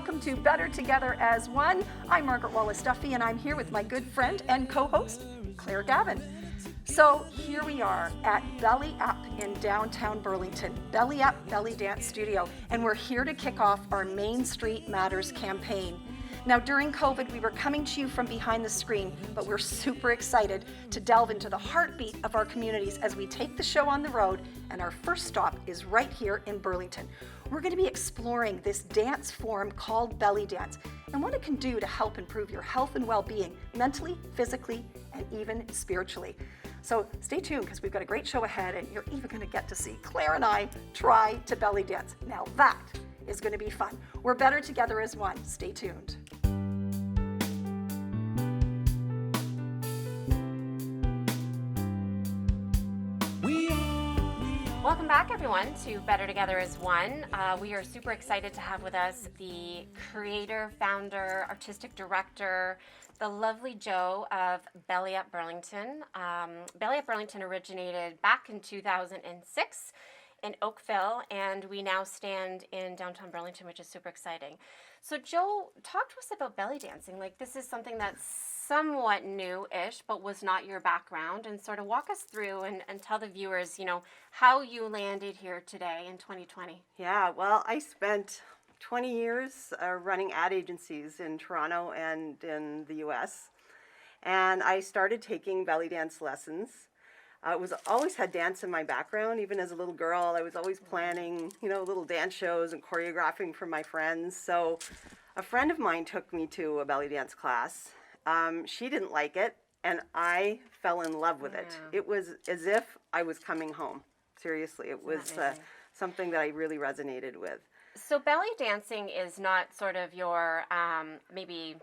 welcome to Better Together as One. I'm Margaret Wallace Duffy, and I'm here with my good friend and co-host, Claire Gavin. So here we are at Belly Up in downtown Burlington, Belly Up Belly Dance Studio, and we're here to kick off our Main Street Matters campaign. Now, during COVID, we were coming to you from behind the screen, but we're super excited to delve into the heartbeat of our communities as we take the show on the road, and our first stop is right here in Burlington. We're going to be exploring this dance form called belly dance and what it can do to help improve your health and well-being, mentally, physically, and even spiritually. So stay tuned because we've got a great show ahead, and you're even going to get to see Claire and I try to belly dance. Now that is going to be fun. We're better together as one. Stay tuned. Welcome back, everyone, to Better Together as One. We are super excited to have with us the creator, founder, artistic director, the lovely Jo of Belly Up Burlington. Belly Up Burlington originated back in 2006 in Oakville, and we now stand in downtown Burlington, which is super exciting. So Jo, talk to us about belly dancing. Like, this is something that's somewhat new-ish, but was not your background, and sort of walk us through and tell the viewers, how you landed here today in 2020. Yeah, well, I spent 20 years running ad agencies in Toronto and in the US, and I started taking belly dance lessons. Always had dance in my background. Even as a little girl, I was always planning, little dance shows and choreographing for my friends. So a friend of mine took me to a belly dance class. She didn't like it, and I fell in love with it. It was as if I was coming home. Seriously, it was something that I really resonated with. So belly dancing is not sort of your, maybe,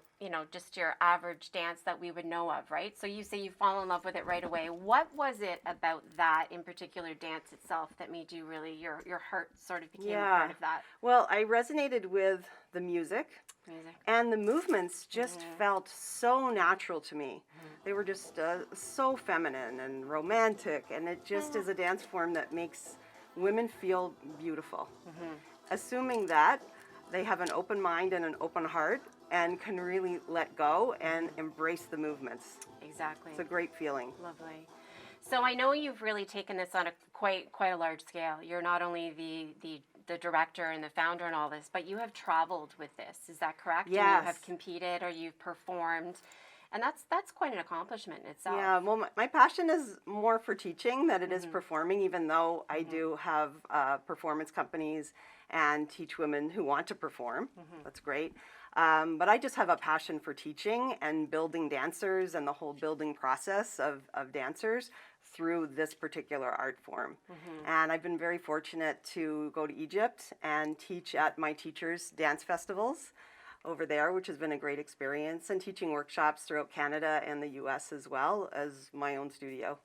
just your average dance that we would know of, right? So you say you fall in love with it right away. What was it about that in particular dance itself that made you really, your heart sort of became a part of that? Well, I resonated with the music. And the movements just felt so natural to me. They were just so feminine and romantic, and it just is a dance form that makes women feel beautiful. Assuming that they have an open mind and an open heart and can really let go and embrace the movements. Exactly. It's a great feeling. Lovely. So I know you've really taken this on a quite a large scale. You're not only the director and the founder and all this, but you have traveled with this. Is that correct? Yes. And you have competed or you've performed. And that's quite an accomplishment in itself. Yeah, well, my passion is more for teaching than it is performing, even though I do have performance companies and teach women who want to perform. That's great. But I just have a passion for teaching and building dancers and the whole building process of dancers through this particular art form. And I've been very fortunate to go to Egypt and teach at my teachers' dance festivals over there, which has been a great experience, and teaching workshops throughout Canada and the US as well as my own studio.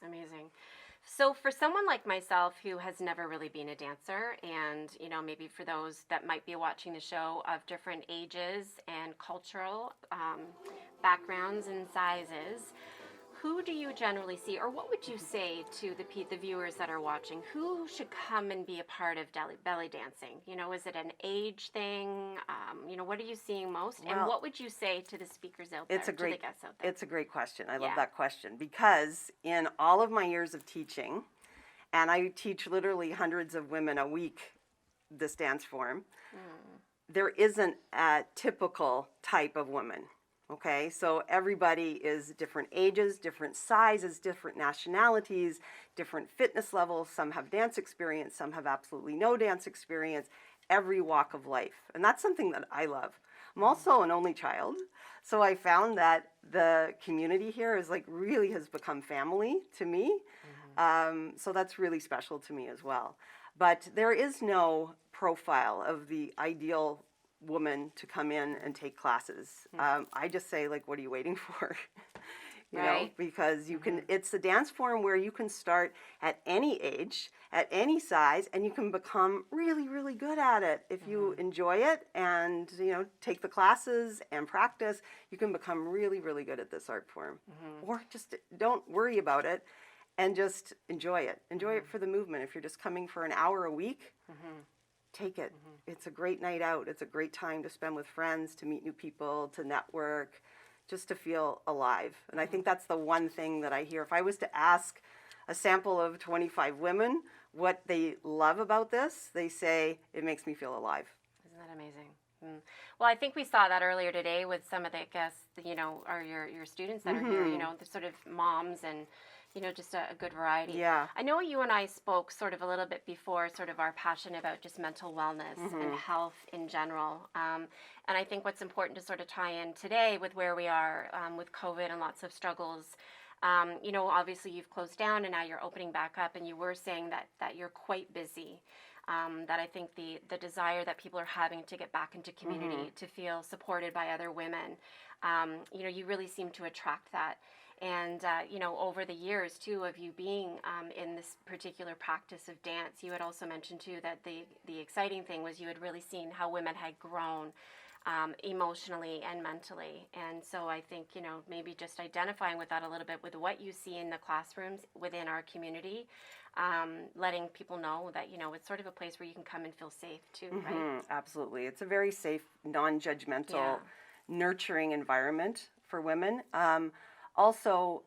Amazing. So for someone like myself who has never really been a dancer, and maybe for those that might be watching the show of different ages and cultural backgrounds and sizes, who do you generally see, or what would you say to the viewers that are watching? Who should come and be a part of belly dancing? Is it an age thing? What are you seeing most? And what would you say to the speakers out there, to the guests out there? It's a great question. I love that question, because in all of my years of teaching, and I teach literally hundreds of women a week this dance form, there isn't a typical type of woman. Okay, so everybody is different ages, different sizes, different nationalities, different fitness levels. Some have dance experience, some have absolutely no dance experience, every walk of life. And that's something that I love. I'm also an only child, so I found that the community here is really has become family to me. So that's really special to me as well. But there is no profile of the ideal woman to come in and take classes. I just say, what are you waiting for? you know, because you can, it's a dance form where you can start at any age, at any size, and you can become really, really good at it. If you enjoy it and, take the classes and practice, you can become really, really good at this art form. Or just don't worry about it and just enjoy it. Enjoy it for the movement. If you're just coming for an hour a week, take it. It's a great night out. It's a great time to spend with friends, to meet new people, to network, just to feel alive. And I think that's the one thing that I hear. If I was to ask a sample of 25 women what they love about this, they say, it makes me feel alive. Isn't that amazing? Well, I think we saw that earlier today with some of the guests, are your students that are here, the sort of moms and, just a good variety. Yeah. I know you and I spoke sort of a little bit before, sort of our passion about just mental wellness and health in general. And I think what's important to sort of tie in today with where we are with COVID and lots of struggles. Obviously you've closed down and now you're opening back up, and you were saying that you're quite busy. That I think the desire that people are having to get back into community, to feel supported by other women, you really seem to attract that. And, over the years, too, of you being in this particular practice of dance, you had also mentioned, too, that the exciting thing was you had really seen how women had grown emotionally and mentally. And so I think, maybe just identifying with that a little bit with what you see in the classrooms within our community, letting people know that, it's sort of a place where you can come and feel safe too, right? Absolutely. It's a very safe, non-judgmental, nurturing environment for women. Also,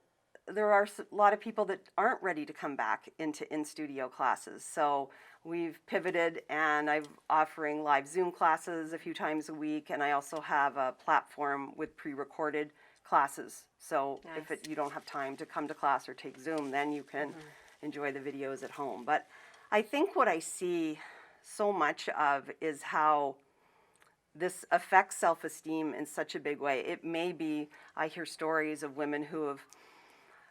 there are a lot of people that aren't ready to come back into in-studio classes. So we've pivoted, and I'm offering live Zoom classes a few times a week, and I also have a platform with pre-recorded classes. So if you don't have time to come to class or take Zoom, then you can enjoy the videos at home. But I think what I see so much of is how this affects self-esteem in such a big way. It may be, I hear stories of women who have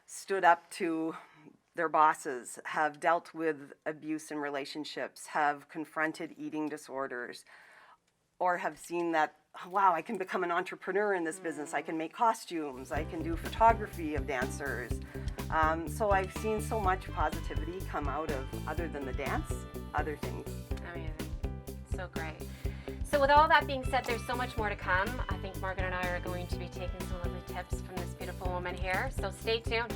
stood up to their bosses, have dealt with abuse in relationships, have confronted eating disorders, or have seen that, wow, I can become an entrepreneur in this business. I can make costumes. I can do photography of dancers. So I've seen so much positivity come out of, other than the dance, other things. Amazing. So great. So with all that being said, there's so much more to come. I think Margaret and I are going to be taking some lovely tips from this beautiful woman here. So stay tuned.